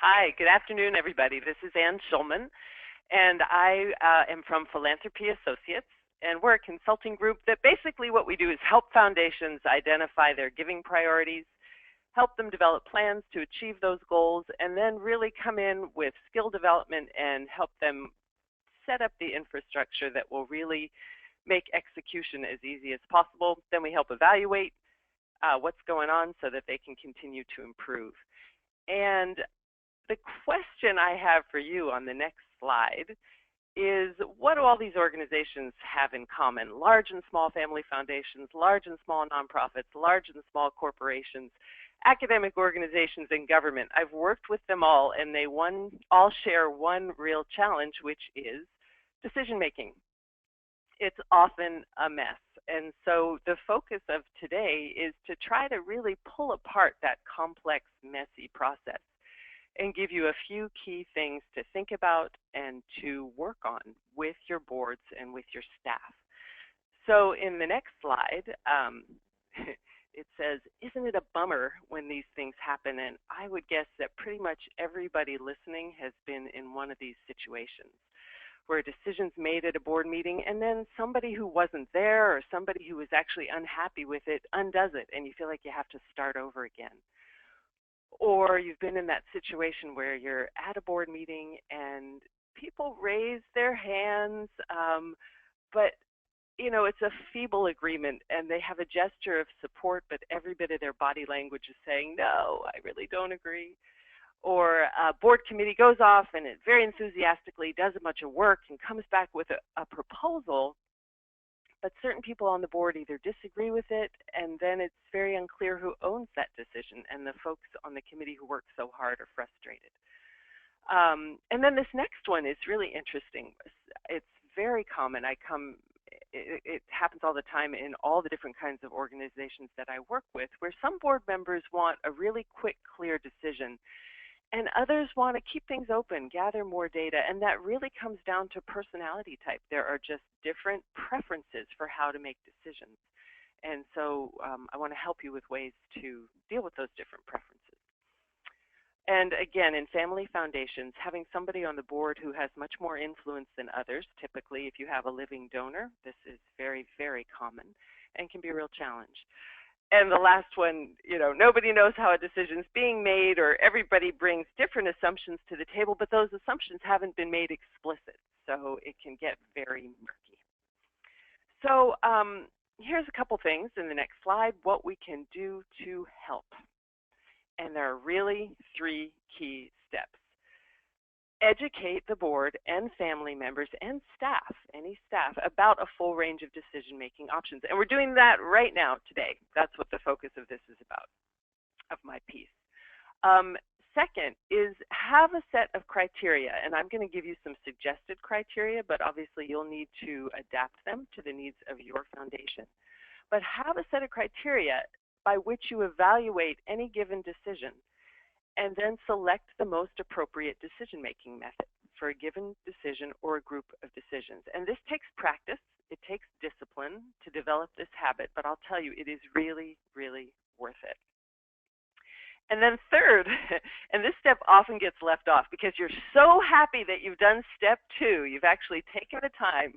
Hi, good afternoon, everybody. This is Ann Shulman, and I am from Philanthropy Associates, and we're a consulting group that basically what we do is help foundations identify their giving priorities, help them develop plans to achieve those goals, and then really come in with skill development and help them set up the infrastructure that will really make execution as easy as possible. Then we help evaluate what's going on so that they can continue to improve. And the question I have for you on the next slide is, what do all these organizations have in common? Large and small family foundations, large and small nonprofits, large and small corporations, academic organizations, and government. I've worked with them all, and they all share one real challenge, which is decision making. It's often a mess. And so the focus of today is to try to really pull apart that complex, messy process and give you a few key things to think about and to work on with your boards and with your staff. So in the next slide, it says, isn't it a bummer when these things happen? And I would guess that pretty much everybody listening has been in one of these situations where a decision's made at a board meeting and then somebody who wasn't there or somebody who was actually unhappy with it undoes it, and you feel like you have to start over again. Or you've been in that situation where you're at a board meeting and people raise their hands, but you know, it's a feeble agreement and they have a gesture of support, but every bit of their body language is saying, no, I really don't agree. Or a board committee goes off and it very enthusiastically does a bunch of work and comes back with a proposal, but certain people on the board either disagree with it, and then it's very unclear who owns that decision, and the folks on the committee who work so hard are frustrated. And then this next one is really interesting. It's very common. It happens all the time in all the different kinds of organizations that I work with, where some board members want a really quick, clear decision, and others want to keep things open, gather more data, and that really comes down to personality type. There are just different preferences for how to make decisions. And so I want to help you with ways to deal with those different preferences. And again, in family foundations, having somebody on the board who has much more influence than others, typically if you have a living donor, this is very, very common and can be a real challenge. And the last one, you know, nobody knows how a decision's being made, or everybody brings different assumptions to the table, but those assumptions haven't been made explicit, so it can get very murky. So here's a couple things in the next slide, what we can do to help. And there are really 3 key steps. Educate the board and family members and staff, any staff, about a full range of decision-making options. And we're doing that right now today. That's what the focus of this is about, of my piece. Second is have a set of criteria, and I'm going to give you some suggested criteria, but obviously you'll need to adapt them to the needs of your foundation. But have a set of criteria by which you evaluate any given decision, and then select the most appropriate decision-making method for a given decision or a group of decisions. And this takes practice. It takes discipline to develop this habit, but I'll tell you, it is really, really worth it. And then third, and this step often gets left off because you're so happy that you've done step 2, you've actually taken the time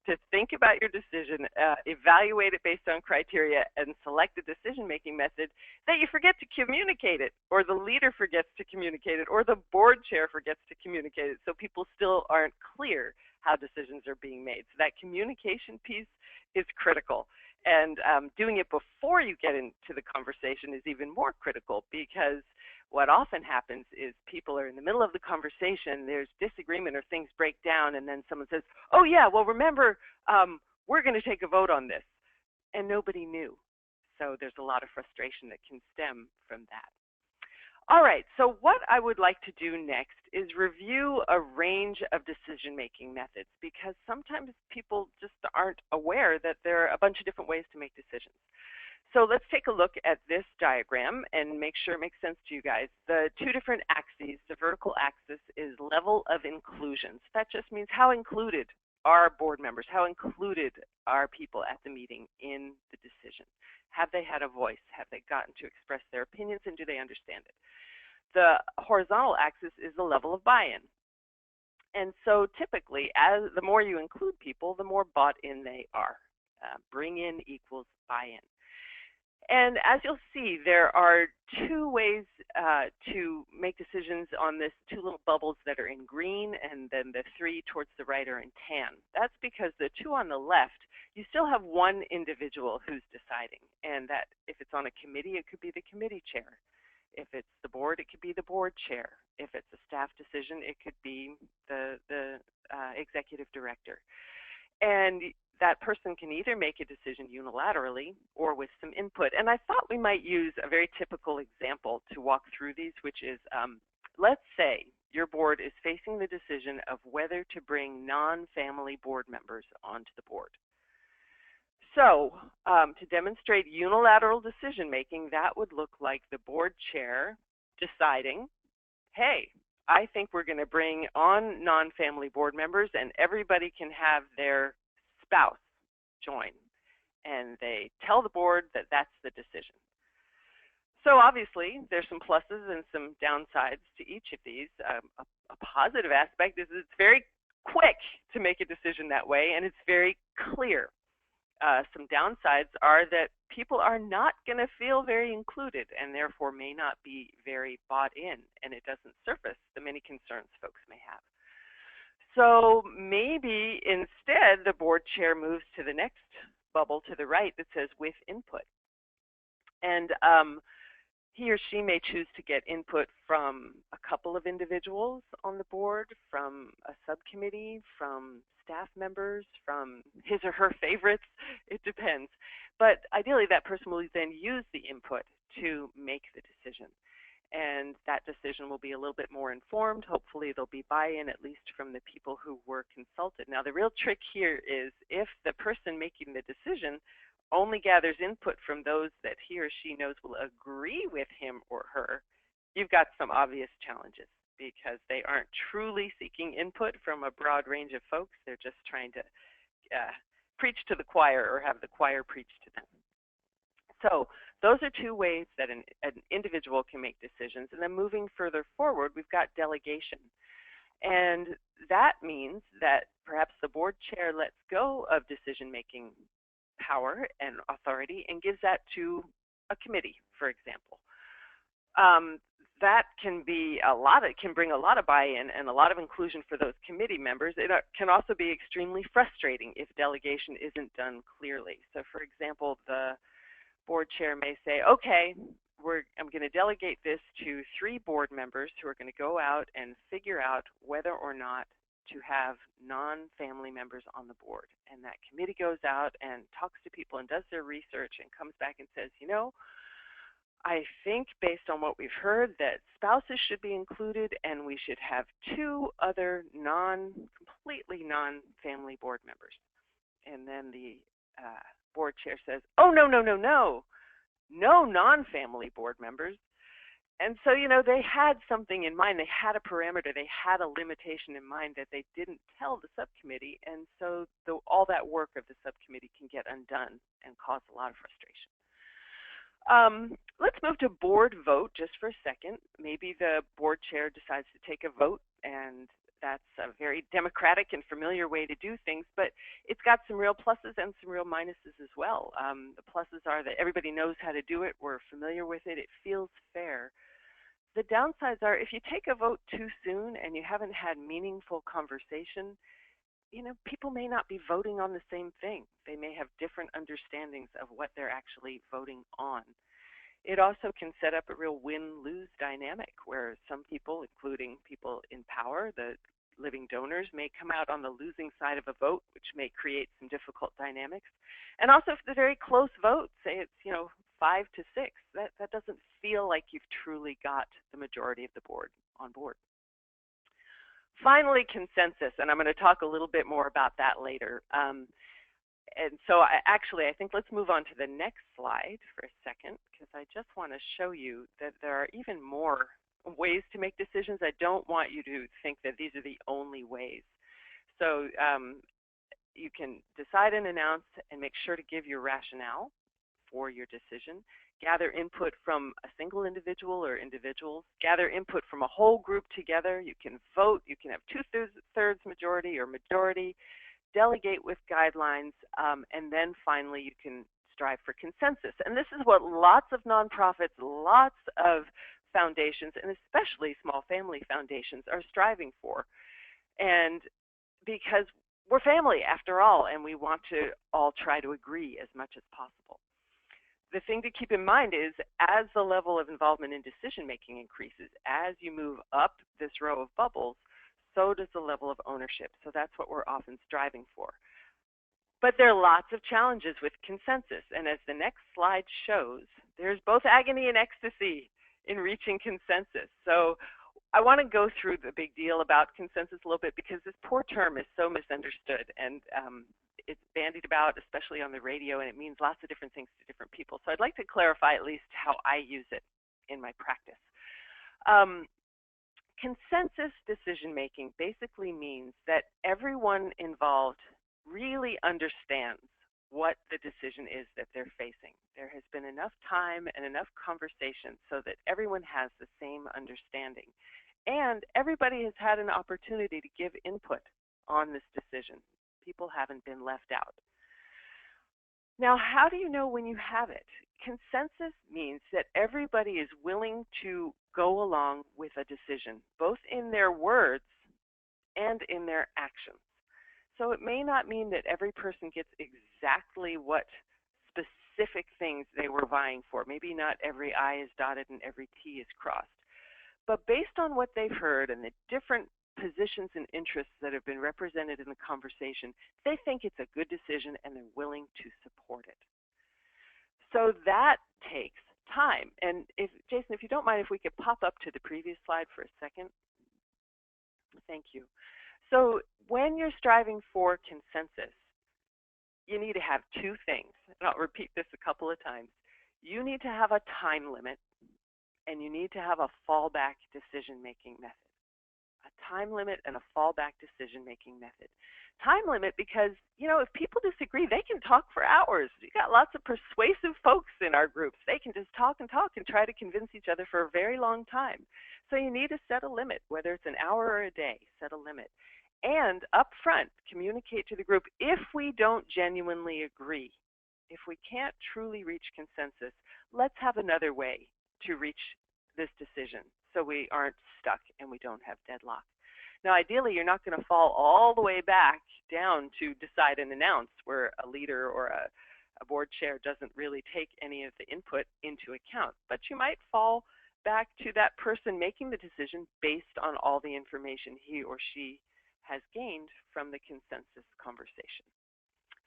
to think about your decision, evaluate it based on criteria, and select a decision-making method, that you forget to communicate it, or the leader forgets to communicate it, or the board chair forgets to communicate it, so people still aren't clear how decisions are being made. So that communication piece is critical. And doing it before you get into the conversation is even more critical, because what often happens is people are in the middle of the conversation, there's disagreement or things break down, and then someone says, oh yeah, well remember, we're going to take a vote on this. And nobody knew. So there's a lot of frustration that can stem from that. All right, so what I would like to do next is review a range of decision-making methods, because sometimes people just aren't aware that there are a bunch of different ways to make decisions. So let's take a look at this diagram and make sure it makes sense to you guys. The 2 different axes, the vertical axis is level of inclusion. So that just means how included are board members, how included are people at the meeting in the decision. Have they had a voice? Have they gotten to express their opinions, and do they understand it? The horizontal axis is the level of buy-in. And so typically, as the more you include people, the more bought in they are. Bring in equals buy-in. And as you'll see, there are two ways to make decisions on this, two little bubbles that are in green, and then the three towards the right are in tan. That's because the two on the left, you still have one individual who's deciding, and that if it's on a committee, it could be the committee chair. If it's the board, it could be the board chair. If it's a staff decision, it could be the executive director. And that person can either make a decision unilaterally or with some input. And I thought we might use a very typical example to walk through these, which is, let's say your board is facing the decision of whether to bring non-family board members onto the board. So to demonstrate unilateral decision-making, that would look like the board chair deciding, hey, I think we're going to bring on non-family board members, and everybody can have their spouse join. And they tell the board that that's the decision. So obviously, there's some pluses and some downsides to each of these. A positive aspect is it's very quick to make a decision that way, and it's very clear. Some downsides are that people are not going to feel very included and therefore may not be very bought in, and it doesn't surface the many concerns folks may have. So maybe instead the board chair moves to the next bubble to the right that says with input. And he or she may choose to get input from a couple of individuals on the board, from a subcommittee, from staff members, from his or her favorites. It depends. But ideally, that person will then use the input to make the decision. And that decision will be a little bit more informed. Hopefully, there'll be buy-in, at least from the people who were consulted. Now, the real trick here is if the person making the decision only gathers input from those that he or she knows will agree with him or her, you've got some obvious challenges because they aren't truly seeking input from a broad range of folks. They're just trying to preach to the choir or have the choir preach to them. So those are two ways that an individual can make decisions. And then moving further forward, we've got delegation. And that means that perhaps the board chair lets go of decision-making power and authority and gives that to a committee, for example. That can be it can bring a lot of buy-in and a lot of inclusion for those committee members. It can also be extremely frustrating if delegation isn't done clearly. So for example, the board chair may say, okay, I'm going to delegate this to 3 board members who are going to go out and figure out whether or not to have non-family members on the board. And that committee goes out and talks to people and does their research and comes back and says, you know, I think based on what we've heard that spouses should be included and we should have 2 other completely non-family board members. And then the board chair says, oh, no non-family board members. And so, you know, they had something in mind. They had a parameter. They had a limitation in mind that they didn't tell the subcommittee. And so all that work of the subcommittee can get undone and cause a lot of frustration. Let's move to board vote just for a second. Maybe the board chair decides to take a vote, and that's a very democratic and familiar way to do things, but it's got some real pluses and some real minuses as well. The pluses are that everybody knows how to do it. We're familiar with it. It feels fair. The downsides are if you take a vote too soon and you haven't had meaningful conversation, you know, people may not be voting on the same thing. They may have different understandings of what they're actually voting on. It also can set up a real win-lose dynamic where some people, including people in power, the living donors, may come out on the losing side of a vote, which may create some difficult dynamics. And also if it's a very close vote, say it's, you know, 5 to 6, that doesn't feel like you've truly got the majority of the board on board. Finally, consensus, and I'm going to talk a little bit more about that later. And so I think let's move on to the next slide for a second, because I just want to show you that there are even more ways to make decisions. I don't want you to think that these are the only ways. So you can decide and announce and make sure to give your rationale for your decision. gather input from a single individual or individuals, gather input from a whole group together. You can vote, you can have two-thirds majority or majority, delegate with guidelines, and then finally you can strive for consensus. And this is what lots of nonprofits, lots of foundations, and especially small family foundations are striving for. And because we're family after all, and we want to all try to agree as much as possible. The thing to keep in mind is as the level of involvement in decision-making increases, as you move up this row of bubbles, so does the level of ownership. So that's what we're often striving for. But there are lots of challenges with consensus. And as the next slide shows, there's both agony and ecstasy in reaching consensus. So I want to go through the big deal about consensus a little bit because this poor term is so misunderstood, and it's bandied about, especially on the radio, and it means lots of different things to different people. So I'd like to clarify at least how I use it in my practice. Consensus decision-making basically means that everyone involved really understands what the decision is that they're facing. There has been enough time and enough conversation so that everyone has the same understanding. And everybody has had an opportunity to give input on this decision. People haven't been left out. Now, how do you know when you have it? Consensus means that everybody is willing to go along with a decision, both in their words and in their actions. So it may not mean that every person gets exactly what specific things they were vying for. Maybe not every I is dotted and every T is crossed. But based on what they've heard and the different positions and interests that have been represented in the conversation, they think it's a good decision and they're willing to support it. So that takes time. And Jason, if you don't mind, if we could pop up to the previous slide for a second. Thank you. So when you're striving for consensus, you need to have two things. And I'll repeat this a couple of times. You need to have a time limit, and you need to have a fallback decision-making method. A time limit and a fallback decision-making method. Time limit because, if people disagree, they can talk for hours. You got lots of persuasive folks in our groups. They can just talk and talk and try to convince each other for a very long time. So you need to set a limit, whether it's an hour or a day, set a limit. And up front, communicate to the group if we don't genuinely agree. If we can't truly reach consensus, let's have another way to reach this decision so we aren't stuck and we don't have deadlock. Now, ideally, you're not going to fall all the way back down to decide and announce where a leader or a board chair doesn't really take any of the input into account. But you might fall back to that person making the decision based on all the information he or she has gained from the consensus conversation.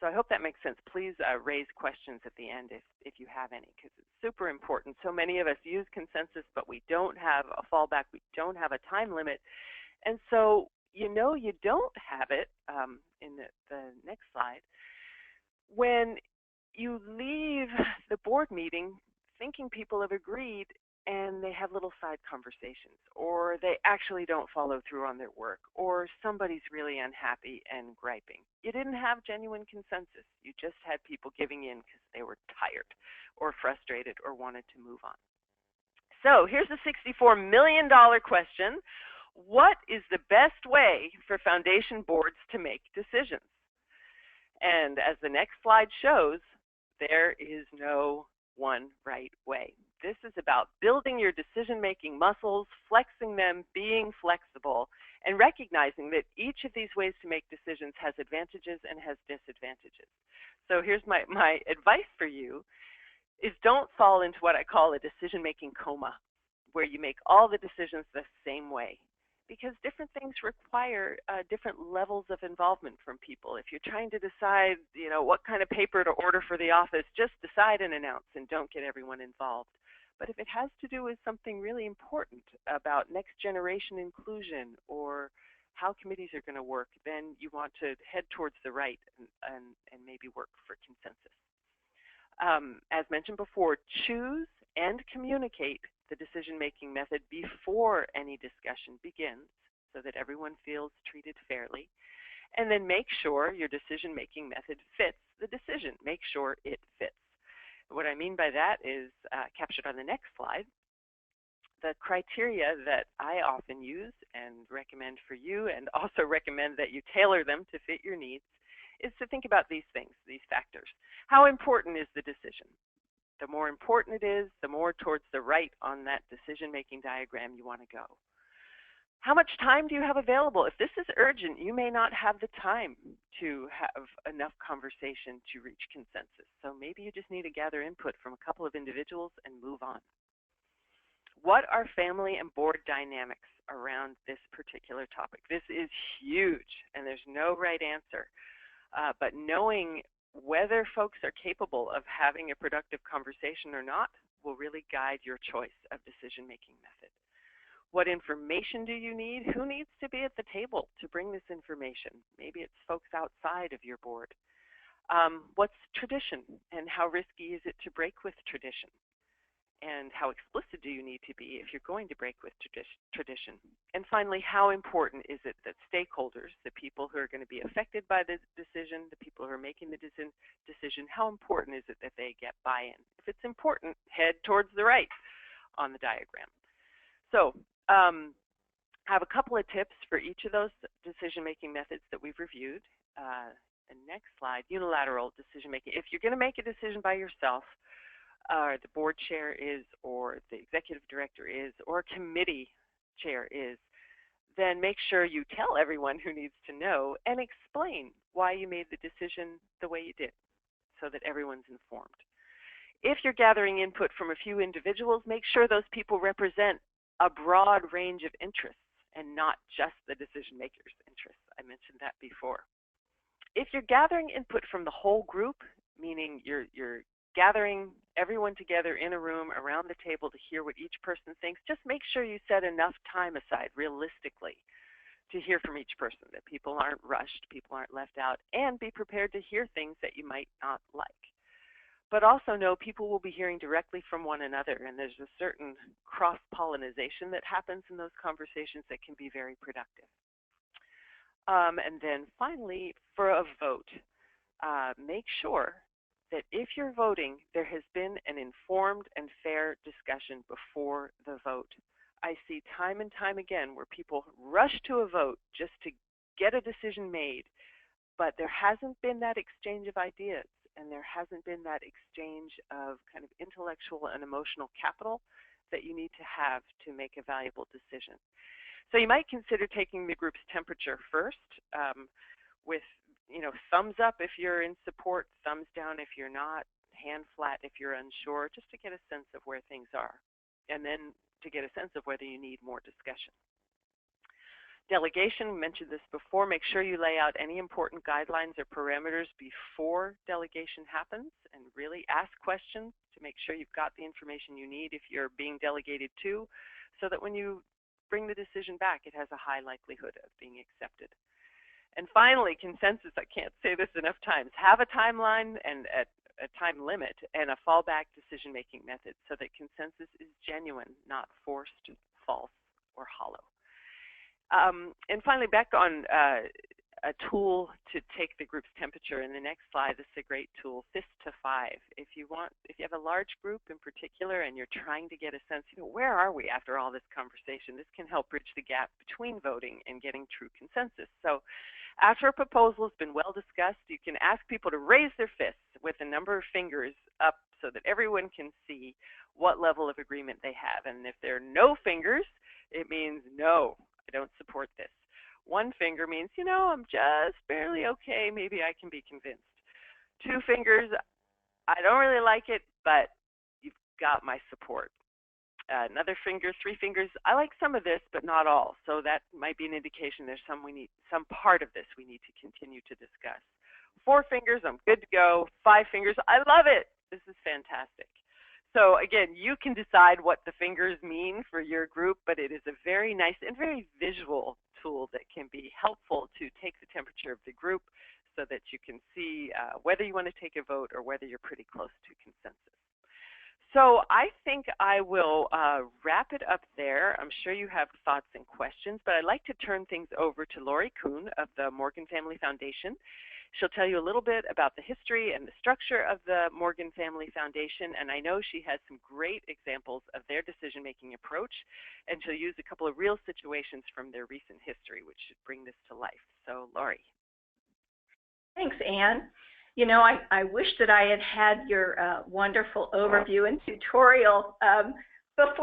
So I hope that makes sense. Please raise questions at the end if you have any, because it's super important. So many of us use consensus, but we don't have a fallback. We don't have a time limit. And so you don't have it in the next slide when you leave the board meeting thinking people have agreed and they have little side conversations, or they actually don't follow through on their work, or somebody's really unhappy and griping. You didn't have genuine consensus. You just had people giving in because they were tired or frustrated or wanted to move on. So here's the $64 million question. What is the best way for foundation boards to make decisions? And as the next slide shows, there is no one right way. This is about building your decision-making muscles, flexing them, being flexible, and recognizing that each of these ways to make decisions has advantages and has disadvantages. So here's my advice for you is don't fall into what I call a decision-making coma, where you make all the decisions the same way, because different things require different levels of involvement from people. If you're trying to decide, what kind of paper to order for the office, just decide and announce and don't get everyone involved. But if it has to do with something really important about next generation inclusion or how committees are going to work, then you want to head towards the right and maybe work for consensus. As mentioned before, choose and communicate the decision-making method before any discussion begins so that everyone feels treated fairly. And then make sure your decision-making method fits the decision. Make sure it fits. What I mean by that is captured on the next slide. The criteria that I often use and recommend for you, and also recommend that you tailor them to fit your needs, is to think about these things, these factors. How important is the decision? The more important it is, the more towards the right on that decision-making diagram you want to go. How much time do you have available? If this is urgent, you may not have the time to have enough conversation to reach consensus. So maybe you just need to gather input from a couple of individuals and move on. What are family and board dynamics around this particular topic? This is huge, and there's no right answer. But knowing whether folks are capable of having a productive conversation or not will really guide your choice of decision-making method. What information do you need? Who needs to be at the table to bring this information? Maybe it's folks outside of your board. What's tradition, and how risky is it to break with tradition? And how explicit do you need to be if you're going to break with tradition? And finally, how important is it that stakeholders, the people who are going to be affected by the decision, the people who are making the decision, how important is it that they get buy-in? If it's important, head towards the right on the diagram. So I have a couple of tips for each of those decision-making methods that we've reviewed. And next slide, unilateral decision-making. If you're going to make a decision by yourself, the board chair is, or the executive director is, or committee chair is, then make sure you tell everyone who needs to know and explain why you made the decision the way you did so that everyone's informed. If you're gathering input from a few individuals, make sure those people represent a broad range of interests and not just the decision maker's interests. I mentioned that before. If you're gathering input from the whole group, meaning you're gathering everyone together in a room around the table to hear what each person thinks, just make sure you set enough time aside realistically to hear from each person, that people aren't rushed, people aren't left out, and be prepared to hear things that you might not like. But also know people will be hearing directly from one another, and there's a certain cross-pollination that happens in those conversations that can be very productive. And then finally, for a vote, make sure that if you're voting, there has been an informed and fair discussion before the vote. I see time and time again where people rush to a vote just to get a decision made, but there hasn't been that exchange of ideas, and there hasn't been that exchange of kind of intellectual and emotional capital that you need to have to make a valuable decision. So you might consider taking the group's temperature first, with thumbs up if you're in support, thumbs down if you're not, hand flat if you're unsure, just to get a sense of where things are, and then to get a sense of whether you need more discussion. Delegation, we mentioned this before, make sure you lay out any important guidelines or parameters before delegation happens, and really ask questions to make sure you've got the information you need if you're being delegated to, so that when you bring the decision back, it has a high likelihood of being accepted. And finally, consensus, I can't say this enough times, have a timeline and a time limit and a fallback decision-making method so that consensus is genuine, not forced, false, or hollow. And finally, back on a tool to take the group's temperature. In the next slide, this is a great tool, Fist to 5. If you have a large group in particular and you're trying to get a sense, where are we after all this conversation? This can help bridge the gap between voting and getting true consensus. So after a proposal has been well discussed, you can ask people to raise their fists with a number of fingers up so that everyone can see what level of agreement they have. And if there are no fingers, it means no, I don't support this. One finger means, I'm just barely okay, maybe I can be convinced. 2 fingers, I don't really like it, but you've got my support. Another finger, 3 fingers, I like some of this, but not all. So that might be an indication there's some part of this we need to continue to discuss. 4 fingers, I'm good to go. 5 fingers, I love it. This is fantastic. So again, you can decide what the fingers mean for your group, but it is a very nice and very visual tool that can be helpful to take the temperature of the group so that you can see whether you want to take a vote or whether you're pretty close to consensus. So I think I will wrap it up there. I'm sure you have thoughts and questions, but I'd like to turn things over to Lori Kuhn of the Morgan Family Foundation. She'll tell you a little bit about the history and the structure of the Morgan Family Foundation, and I know she has some great examples of their decision-making approach, and she'll use a couple of real situations from their recent history, which should bring this to life. So, Laurie. Thanks, Ann. You know, I wish that I had had your wonderful overview and tutorial